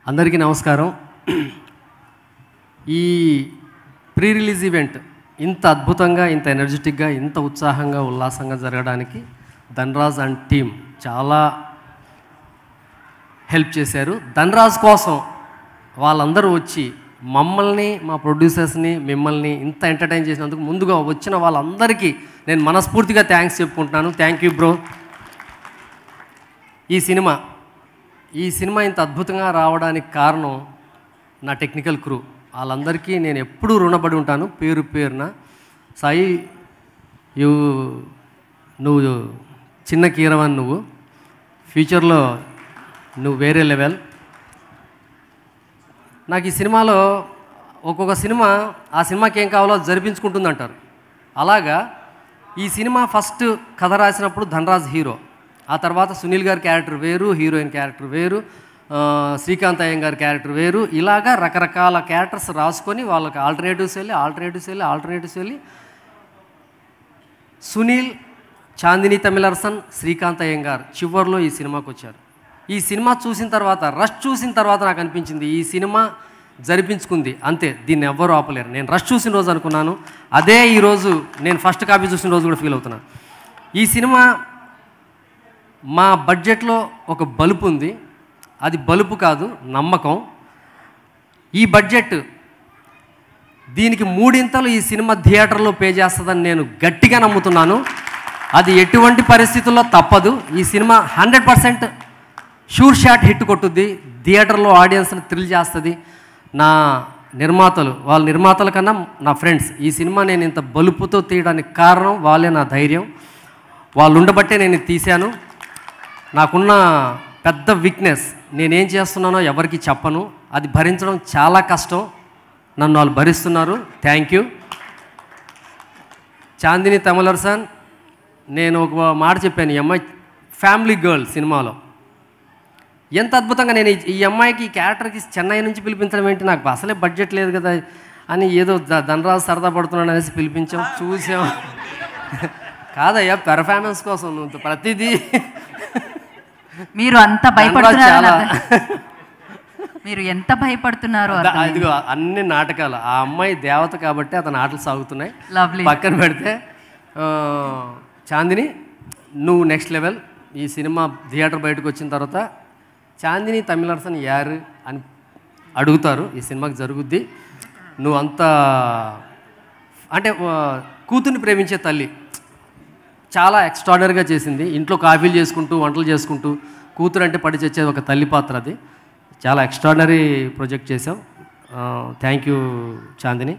అందరికీ నమస్కారం. ఈ ప్రీ రిలీజ్ ఈవెంట్ ఇంత అద్భుతంగా, ఇంత ఎనర్జెటిక్గా, ఇంత ఉత్సాహంగా, ఉల్లాసంగా జరగడానికి ధన్రాజ్ అండ్ టీమ్ చాలా హెల్ప్ చేశారు. ధన్రాజ్ కోసం వాళ్ళందరూ వచ్చి మమ్మల్ని, మా ప్రొడ్యూసర్స్ని, మిమ్మల్ని ఇంత ఎంటర్టైన్ చేసినందుకు ముందుగా వచ్చిన వాళ్ళందరికీ నేను మనస్ఫూర్తిగా థ్యాంక్స్ చెప్పుకుంటున్నాను. Thank you bro. ఈ సినిమా ఇంత అద్భుతంగా రావడానికి కారణం నా టెక్నికల్ క్రూ. వాళ్ళందరికీ నేను ఎప్పుడూ రుణపడి ఉంటాను పేరు పేరున. సాయి, నువ్వు చిన్న కీరవని, నువ్వు ఫ్యూచర్లో నువ్వు వేరే లెవెల్. నాకు ఈ సినిమాలో ఒక్కొక్క సినిమా ఆ సినిమాకి ఏం కావాలో జరిపించుకుంటుంది అంటారు. అలాగా ఈ సినిమా ఫస్ట్ కథ రాసినప్పుడు ధన్రాజ్ హీరో, ఆ తర్వాత సునీల్ గారి క్యారెక్టర్ వేరు, హీరోయిన్ క్యారెక్టర్ వేరు, శ్రీకాంత్ అయ్యం గారి క్యారెక్టర్ వేరు, ఇలాగా రకరకాల క్యారెక్టర్స్ రాసుకొని వాళ్ళకి ఆల్టర్నేటివ్స్ వెళ్ళి సునీల్, చాందిని తమిళరసన్, శ్రీకాంత్ అయ్యం గారు చివరిలో ఈ సినిమాకి వచ్చారు. ఈ సినిమా చూసిన తర్వాత, రష్ చూసిన తర్వాత నాకు అనిపించింది ఈ సినిమా జరిపించుకుంది అంతే, దీన్ని ఎవ్వరూ ఆపలేరు. నేను రష్ చూసిన రోజు అనుకున్నాను, అదే ఈరోజు నేను ఫస్ట్ కాపీ చూసిన రోజు కూడా ఫీల్ అవుతున్నాను. ఈ సినిమా మా బడ్జెట్లో ఒక బలుపు ఉంది, అది బలుపు కాదు, నమ్మకం. ఈ బడ్జెట్ దీనికి 3 ఇంతలు ఈ సినిమా థియేటర్లో పే చేస్తుందని నేను గట్టిగా నమ్ముతున్నాను. అది ఎటువంటి పరిస్థితుల్లో తప్పదు. ఈ సినిమా 100% షూర్ షాట్ హిట్ కొట్టుద్ది, థియేటర్లో ఆడియన్స్ని థ్రిల్ చేస్తుంది. నా నిర్మాతలు, వాళ్ళ నిర్మాతల కన్నా నా ఫ్రెండ్స్, ఈ సినిమా నేను ఇంత బలుపుతో తీయడానికి కారణం వాళ్ళే, నా ధైర్యం. వాళ్ళు ఉండబట్టే నేను తీశాను. నాకున్న పెద్ద వీక్నెస్, నేనేం చేస్తున్నానో ఎవరికి చెప్పను, అది భరించడం చాలా కష్టం. నన్ను వాళ్ళు భరిస్తున్నారు. Thank you. చాందిని తమిళరసన్, నేను ఒక మాట చెప్పాను, ఈ అమ్మాయి ఫ్యామిలీ గర్ల్ సినిమాలో. ఎంత అద్భుతంగా నేను ఈ అమ్మాయికి ఈ క్యారెక్టర్కి చెన్నై నుంచి పిలిపించడం ఏంటి, నాకు అసలే బడ్జెట్ లేదు కదా అని ఏదో ధన్రాజ్ సరదా పడుతున్నాడు అనేసి పిలిపించాం, చూసాం. కాదయ్యా, పెర్ఫార్మెన్స్ కోసం నువ్వు ప్రతిదీ. మీరు అంత భయపడుతున్నారు, మీరు ఎంత భయపడుతున్నారు. ఇదిగో అన్ని నాటకాలు, ఆ అమ్మాయి దేవత కాబట్టి అతని ఆటలు సాగుతున్నాయి. పక్కన పెడితే చాందిని, నువ్వు నెక్స్ట్ లెవెల్. ఈ సినిమా థియేటర్ బయటకు వచ్చిన తర్వాత చాందిని తమిళరసన్ యారు అని అడుగుతారు, ఈ సినిమాకి జరుగుద్ది. నువ్వు అంత అంటే కూతుర్ని ప్రేమించే తల్లి, చాలా ఎక్స్ట్రాడనరీగా చేసింది. ఇంట్లో కాఫీలు చేసుకుంటూ, వంటలు చేసుకుంటూ, కూతురు అంటే పడి చచ్చే ఒక తల్లి పాత్ర, అది చాలా ఎక్స్ట్రాడనరీ ప్రాజెక్ట్ చేసావు. Thank you Chandini.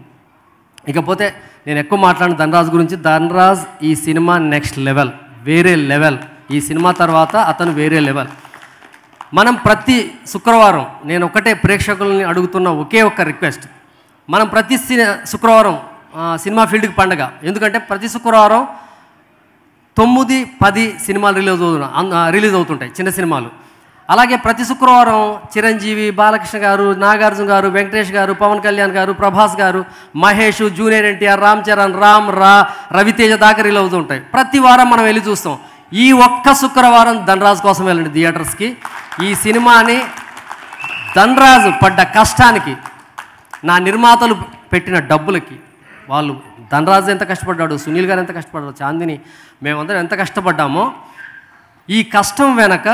ఇకపోతే నేను ఎక్కువ మాట్లాడిన ధన్రాజ్ గురించి. ధన్రాజ్ ఈ సినిమా నెక్స్ట్ లెవెల్, వేరే లెవెల్. ఈ సినిమా తర్వాత అతను వేరే లెవెల్. మనం ప్రతి శుక్రవారం, నేను ఒకటే ప్రేక్షకుల్ని అడుగుతున్న ఒకే ఒక్క రిక్వెస్ట్, మనం ప్రతి శుక్రవారం సినిమా ఫీల్డ్కి పండగ. ఎందుకంటే ప్రతి శుక్రవారం 9-10 సినిమాలు రిలీజ్ అవుతుంటాయి, చిన్న సినిమాలు. అలాగే ప్రతి శుక్రవారం చిరంజీవి, బాలకృష్ణ గారు, నాగార్జున గారు, వెంకటేష్ గారు, పవన్ కళ్యాణ్ గారు, ప్రభాస్ గారు, మహేష్, జూనియర్ ఎన్టీఆర్, రామ్ చరణ్, రవితేజ దాకా రిలీజ్ అవుతుంటాయి. ప్రతి వారం మనం వెళ్ళి చూస్తాం. ఈ ఒక్క శుక్రవారం ధన్రాజ్ కోసం వెళ్ళండి థియేటర్స్కి. ఈ సినిమాని ధన్రాజ్ పడ్డ కష్టానికి, నా నిర్మాతలు పెట్టిన డబ్బులకి, వాళ్ళు ధన్రాజ్ ఎంత కష్టపడ్డాడు, సునీల్ గారు ఎంత కష్టపడ్డాడు, చాందిని, మేమందరం ఎంత కష్టపడ్డామో, ఈ కష్టం వెనక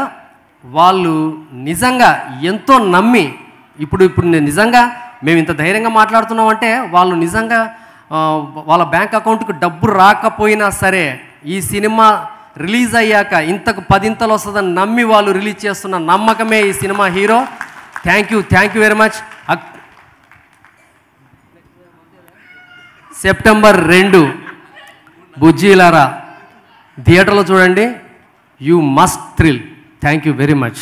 వాళ్ళు నిజంగా ఎంతో నమ్మి, ఇప్పుడు నేను నిజంగా మేము ఇంత ధైర్యంగా మాట్లాడుతున్నామంటే వాళ్ళు నిజంగా వాళ్ళ బ్యాంక్ అకౌంట్కి డబ్బు రాకపోయినా సరే, ఈ సినిమా రిలీజ్ అయ్యాక ఇంతకు 10 ఇంతలు వస్తుందని నమ్మి వాళ్ళు రిలీజ్ చేస్తున్న నమ్మకమే ఈ cinema hero. Thank you very much. September 2 బుజ్జీలారా థియేటర్లో చూడండి. You must thrill. Thank you very much.